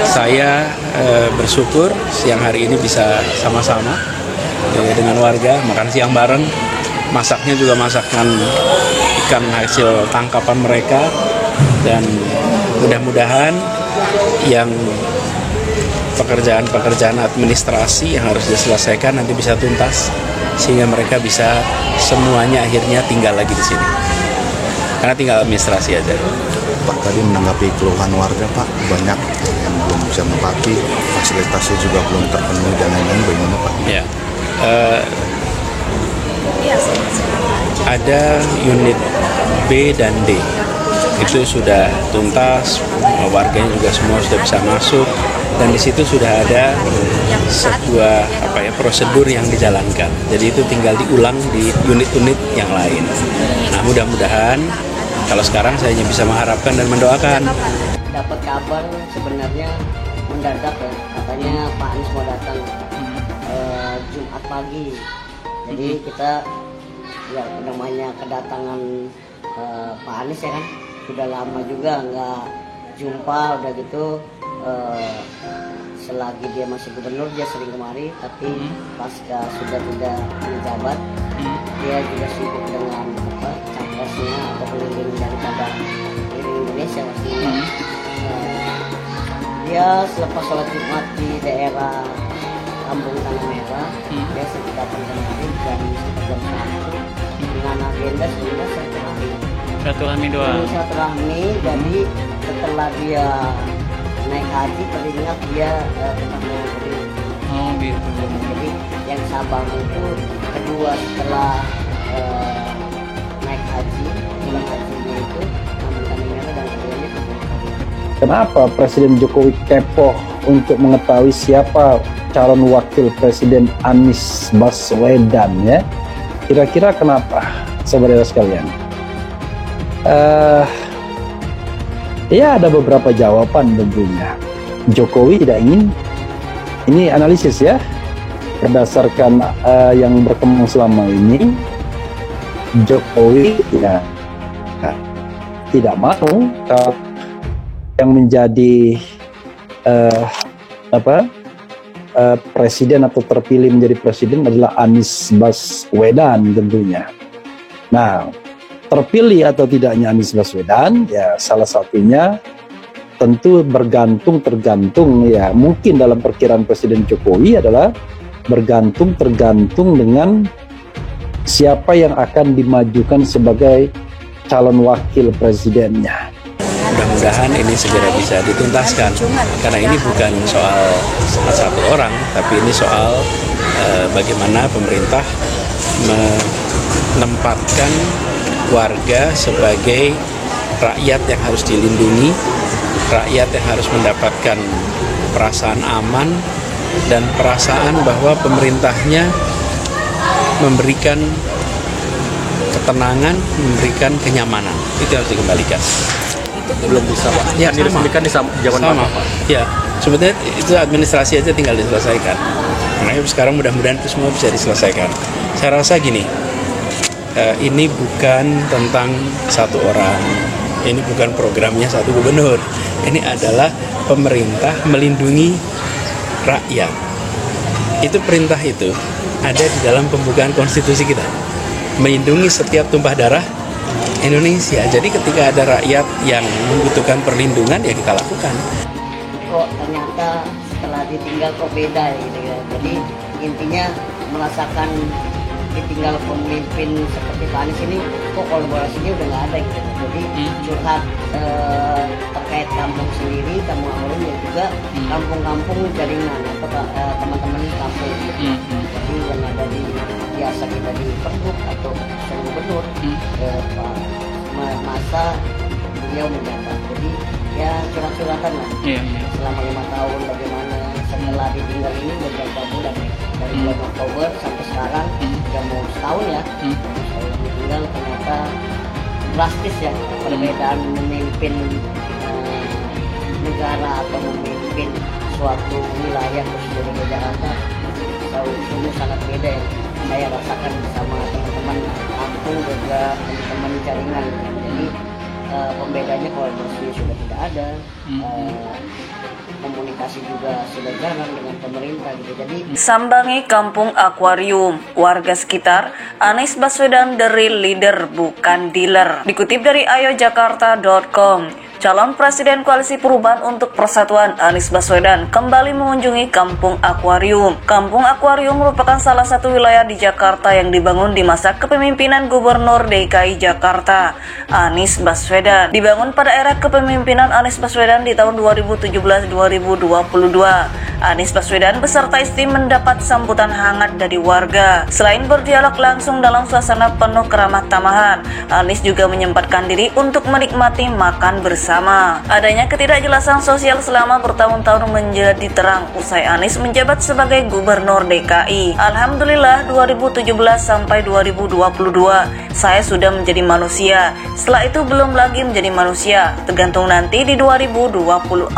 Saya bersyukur siang hari ini bisa sama-sama dengan warga makan siang bareng. Masaknya juga masakan ikan hasil tangkapan mereka, dan mudah-mudahan yang pekerjaan administrasi yang harus diselesaikan nanti bisa tuntas sehingga mereka bisa semuanya akhirnya tinggal lagi di sini. Karena tinggal administrasi aja. Pak, tadi menanggapi keluhan warga, Pak, banyak yang belum bisa menempati, fasilitasnya juga belum terpenuhi dan lain-lain, bagaimana, Pak? Ya, ada unit B dan D itu sudah tuntas, warganya juga semua sudah bisa masuk, dan di situ sudah ada sebuah prosedur yang dijalankan. Jadi itu tinggal diulang di unit-unit yang lain. Nah, mudah-mudahan kalau sekarang saya hanya bisa mengharapkan dan mendoakan. Dapat kabar sebenarnya mendadak ya, katanya Pak Anies mau datang Jumat pagi. Jadi kita ya namanya kedatangan Pak Anies ya kan, sudah lama juga nggak jumpa, udah gitu selagi dia masih gubernur dia sering kemari, tapi pasca sudah tidak menjabat dia juga sibuk dengan capresnya atau keliling daripada keliling Indonesia pastinya. Dia selepas sholat Jumat di daerah Kampung Tanah Merah, dia sekitar kemari jam 1 dengan agenda sebenarnya silaturahmi doang. Silaturahmi, jadi setelah dia naik haji teringat dia ketemu beliau. Oh gitu. Jadi yang Sabang itu kedua setelah naik haji, bulan hajinya itu Kampung Tanah Merah, dan keduanya Kenapa Presiden Jokowi kepo untuk mengetahui siapa calon wakil Presiden Anies Baswedan ya? Kira-kira kenapa, saudara sekalian? Ya ada beberapa jawaban tentunya. Jokowi tidak ingin, ini analisis ya, berdasarkan yang berkembang selama ini, Jokowi ya tidak mau kalau yang menjadi presiden atau terpilih menjadi presiden adalah Anies Baswedan tentunya. Nah, terpilih atau tidaknya Anies Baswedan ya salah satunya tentu tergantung ya, mungkin dalam perkiraan Presiden Jokowi adalah tergantung dengan siapa yang akan dimajukan sebagai calon wakil presidennya. Mudah-mudahan ini segera bisa dituntaskan, karena ini bukan soal satu orang, tapi ini soal bagaimana pemerintah menempatkan warga sebagai rakyat yang harus dilindungi, rakyat yang harus mendapatkan perasaan aman dan perasaan bahwa pemerintahnya memberikan ketenangan, memberikan kenyamanan. Itu harus dikembalikan. Belum bisa, Pak. Ya, diresmikan di zaman sama. Pak. Ya, sebetulnya itu administrasi aja tinggal diselesaikan. Makanya sekarang mudah-mudahan itu semua bisa diselesaikan. Saya rasa gini, ini bukan tentang satu orang, ini bukan programnya satu gubernur. Ini adalah pemerintah melindungi rakyat. Itu perintah itu ada di dalam pembukaan konstitusi kita, melindungi setiap tumpah darah Indonesia. Jadi ketika ada rakyat yang membutuhkan perlindungan ya kita lakukan. Kok ternyata setelah ditinggal kok beda gitu ya. Jadi intinya merasakan ditinggal pemimpin seperti Pak Anies ini kok kolaborasinya udah nggak ada gitu. Jadi curhat terkait kampung sendiri, kampung Aurun, dan juga kampung-kampung jaringan atau teman-teman kampung gitu. Jadi yang ada di biasa kita di Pergub atau gubernur Pak masa beliau menjabat. Jadi ya curhat-curhatan lah. Selama 5 tahun bagaimana setelah ditinggal ini beberapa bulan dari bulan Oktober sampai sekarang udah mau setahun ya. Ditinggal ternyata drastis ya perbedaan memimpin negara atau memimpin suatu wilayah khususnya di Jakarta. Sungguh sangat beda ya. Saya rasakan bersama teman-teman kampung juga teman-teman jaringan. Jadi pembedanya kolaborasi sudah tidak ada. komunikasi juga sudah jarang dengan pemerintah gitu. Jadi sambangi Kampung Akuarium, warga sekitar, Anies Baswedan the real leader bukan dealer. Dikutip dari ayojakarta.com, calon Presiden Koalisi Perubahan untuk Persatuan Anies Baswedan kembali mengunjungi Kampung Akuarium. Kampung Akuarium merupakan salah satu wilayah di Jakarta yang dibangun di masa kepemimpinan Gubernur DKI Jakarta, Anies Baswedan. Dibangun pada era kepemimpinan Anies Baswedan di tahun 2017-2022. Anies Baswedan beserta istri mendapat sambutan hangat dari warga. Selain berdialog langsung dalam suasana penuh keramah tamahan, Anies juga menyempatkan diri untuk menikmati makan bersama. Adanya ketidakjelasan sosial selama bertahun-tahun menjadi terang usai Anies menjabat sebagai Gubernur DKI. Alhamdulillah 2017 sampai 2022 saya sudah menjadi manusia. Setelah itu belum lagi menjadi manusia, tergantung nanti di 2024.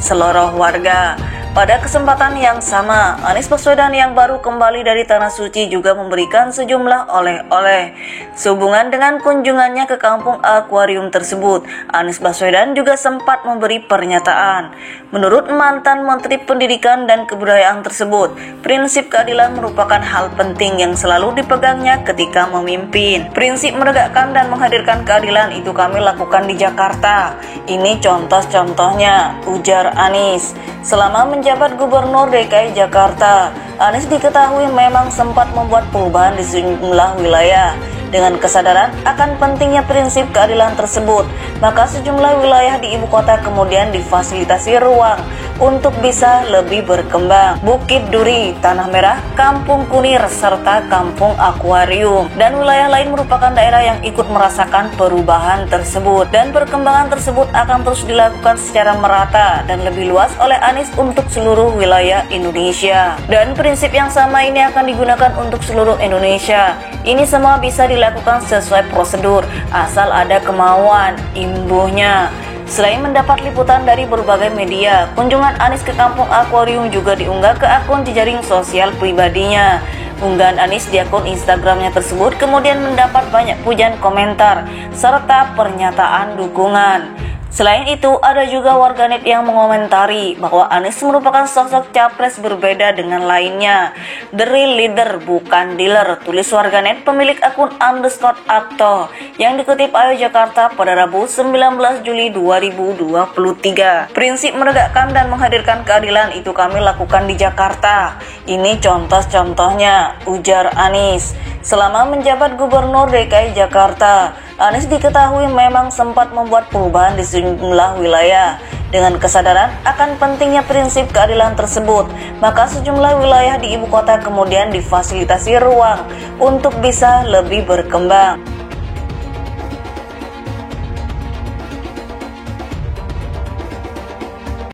Seluruh warga. Pada kesempatan yang sama, Anies Baswedan yang baru kembali dari Tanah Suci juga memberikan sejumlah oleh-oleh. Sehubungan dengan kunjungannya ke Kampung Akuarium tersebut, Anies Baswedan juga sempat memberi pernyataan. Menurut mantan Menteri Pendidikan dan Kebudayaan tersebut, prinsip keadilan merupakan hal penting yang selalu dipegangnya ketika memimpin. Prinsip menegakkan dan menghadirkan keadilan itu kami lakukan di Jakarta. Ini contoh-contohnya, ujar Anies. Selama menjabat Gubernur DKI Jakarta, Anies diketahui memang sempat membuat perubahan di sejumlah wilayah. Dengan kesadaran akan pentingnya prinsip keadilan tersebut, maka sejumlah wilayah di ibu kota kemudian difasilitasi ruang untuk bisa lebih berkembang. Bukit Duri, Tanah Merah, Kampung Kunir, serta Kampung Akuarium dan wilayah lain merupakan daerah yang ikut merasakan perubahan tersebut, dan perkembangan tersebut akan terus dilakukan secara merata dan lebih luas oleh Anies untuk seluruh wilayah Indonesia. Dan prinsip yang sama ini akan digunakan untuk seluruh Indonesia. Ini semua bisa dilakukan sesuai prosedur, asal ada kemauan, imbuhnya. Selain mendapat liputan dari berbagai media, kunjungan Anies ke Kampung Akuarium juga diunggah ke akun jejaring sosial pribadinya. Unggahan Anies di akun Instagramnya tersebut kemudian mendapat banyak pujian, komentar, serta pernyataan dukungan. Selain itu, ada juga warganet yang mengomentari bahwa Anies merupakan sosok capres berbeda dengan lainnya. The real leader bukan dealer, tulis warganet pemilik akun _akto yang dikutip Ayo Jakarta pada Rabu 19 Juli 2023. Prinsip menegakkan dan menghadirkan keadilan itu kami lakukan di Jakarta. Ini contoh-contohnya, ujar Anies. Selama menjabat Gubernur DKI Jakarta, Anies diketahui memang sempat membuat perubahan di sejumlah wilayah. Dengan kesadaran akan pentingnya prinsip keadilan tersebut, maka sejumlah wilayah di ibu kota kemudian difasilitasi ruang untuk bisa lebih berkembang.